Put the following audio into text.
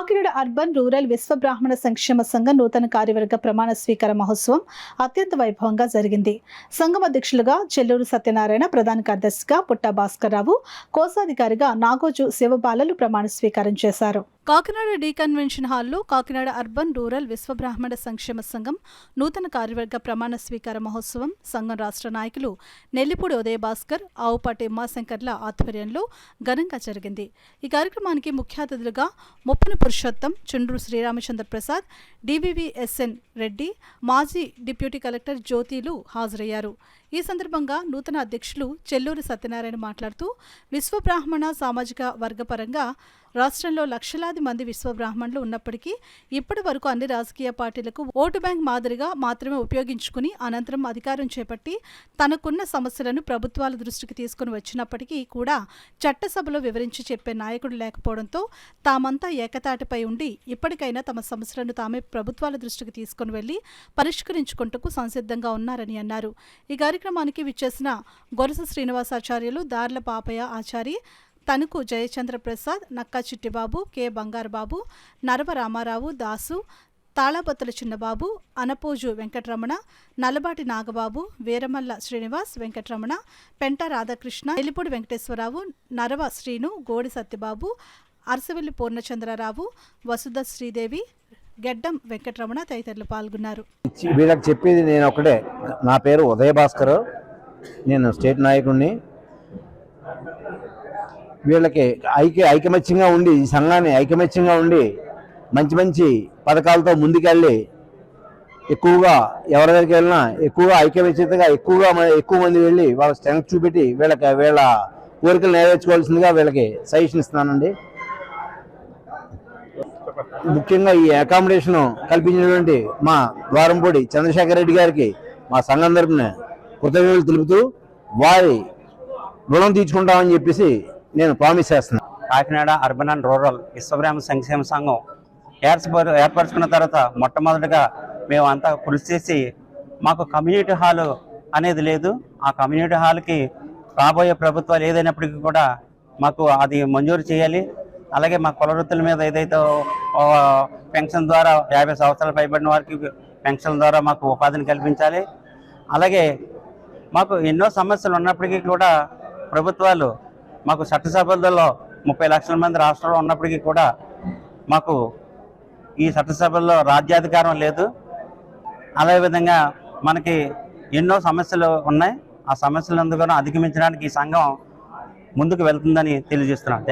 Kakinada urban rural విశ్వ బ్రాహ్మణ సంక్షేమ సంఘం నూతన కార్యవర్గ ప్రమాణ స్వీకార మహోత్సవం అత్యంత వైభవంగా జరిగింది. సంఘం అధ్యక్షులుగా చెల్లూరు సత్యనారాయణ, ప్రధాన కార్యదర్శిగా పుట్ట భాస్కర్ రావు, కోశాధికారిగా నాగోజు శివబాలలు ప్రమాణ స్వీకారం చేశారు. కాకినాడ డి కన్వెన్షన్ హాల్లో కాకినాడ అర్బన్ రూరల్ విశ్వ బ్రాహ్మణ సంక్షేమ సంఘం నూతన కార్యవర్గ ప్రమాణ స్వీకార మహోత్సవం సంఘం రాష్ట్ర నాయకులు నెల్లిపూడి ఉదయ భాస్కర్, ఆవుపాటి ఉమాశంకర్ల ఆధ్వర్యంలో ఘనంగా జరిగింది. ఈ కార్యక్రమానికి ముఖ్య అతిథులుగా ముప్పన పురుషోత్తం, చుండ్రు శ్రీరామచంద్ర ప్రసాద్, డివివిఎస్ఎన్ రెడ్డి, మాజీ డిప్యూటీ కలెక్టర్ జ్యోతిలు హాజరయ్యారు. ఈ సందర్భంగా నూతన అధ్యక్షులు చెల్లూరు సత్యనారాయణ మాట్లాడుతూ, విశ్వ బ్రాహ్మణ సామాజిక వర్గపరంగా రాష్ట్రంలో లక్షలాది మంది విశ్వ బ్రాహ్మణులు ఉన్నప్పటికీ ఇప్పటి వరకు అన్ని రాజకీయ పార్టీలకు ఓటు బ్యాంక్ మాదిరిగా మాత్రమే ఉపయోగించుకుని అనంతరం అధికారం చేపట్టి తనకున్న సమస్యలను ప్రభుత్వాల దృష్టికి తీసుకుని వచ్చినప్పటికీ కూడా చట్టసభలో వివరించి చెప్పే నాయకుడు లేకపోవడంతో తామంతా ఏకతాటిపై ఉండి ఇప్పటికైనా తమ సమస్యలను తామే ప్రభుత్వాల దృష్టికి తీసుకుని వెళ్లి పరిష్కరించుకుంటూ సంసిద్ధంగా ఉన్నారని అన్నారు. ఈ కార్యక్రమానికి విచ్చేసిన గొరస శ్రీనివాసాచార్యులు, దార్ల పాపయ్య ఆచారి, తణుకు జయచంద్ర ప్రసాద్, నక్కా చిట్టిబాబు, కె బంగారుబాబు, నరవ రామారావు, దాసు, తాళబొత్తల చిన్నబాబు, అనపోజు వెంకటరమణ, నల్లబాటి నాగబాబు, వీరమల్ల శ్రీనివాస్, వెంకటరమణ, పెంట రాధాకృష్ణ, నెల్లిపూడి వెంకటేశ్వరరావు, నరవ శ్రీను, గోడి సత్యబాబు, అరసవెల్లి పూర్ణచంద్రరావు, వసుధ శ్రీదేవి, గెడ్డం వెంకటరమణ తదితరులు పాల్గొన్నారు. వీళ్ళకి చెప్పేది నేను ఒకటే, నా పేరు ఉదయ భాస్కర్, నేను స్టేట్ నాయకుడిని. వీళ్ళకి ఐకమత్యంగా ఉండి, ఈ సంఘాన్ని ఐకమత్యంగా ఉండి మంచి మంచి పథకాలతో ముందుకెళ్ళి ఎక్కువగా ఎవరి దగ్గరికి వెళ్ళినా ఎక్కువగా ఐకమత్యతగా ఎక్కువ మంది వెళ్ళి వాళ్ళ స్ట్రెంగ్త్ చూపెట్టి వీళ్ళ కోరికలు నెరవేర్చుకోవాల్సిందిగా వీళ్ళకి సజెషన్ ఇస్తున్నానండి. ముఖ్యంగా ఈ అకామిడేషన్ కల్పించినటువంటి మా ద్వారంపూడి చంద్రశేఖర్ రెడ్డి గారికి మా సంఘం తరపున కృతజ్ఞతలు తెలుపుతూ వారి రుణం తీర్చుకుంటామని చెప్పేసి నేను ప్రామిస్ చేస్తున్నాను. Kakinada urban and rural Vishwabrahmana సంక్షేమ సంఘం ఏర్పరచుకున్న తర్వాత మొట్టమొదటిగా మేము అంతా కృషి చేసి, మాకు కమ్యూనిటీ హాల్ అనేది లేదు. ఆ కమ్యూనిటీ హాల్కి రాబోయే ప్రభుత్వాలు ఏదైనప్పటికీ కూడా మాకు అది మంజూరు చేయాలి. అలాగే మా కుల వృత్తుల మీద ఏదైతే పెన్షన్ ద్వారా 50 సంవత్సరాలు పైబడిన వారికి పెన్షన్ ద్వారా మాకు ఉపాధిని కల్పించాలి. అలాగే మాకు ఎన్నో సమస్యలు ఉన్నప్పటికీ కూడా ప్రభుత్వాలు మాకు చట్టసభల్లో 30 లక్షల మంది రాష్ట్రంలో ఉన్నప్పటికీ కూడా మాకు ఈ చట్టసభల్లో రాజ్యాధికారం లేదు. అదేవిధంగా మనకి ఎన్నో సమస్యలు ఉన్నాయి. ఆ సమస్యలందుకు అధిగమించడానికి ఈ సంఘం ముందుకు వెళ్తుందని తెలియజేస్తున్నాను. Thank you.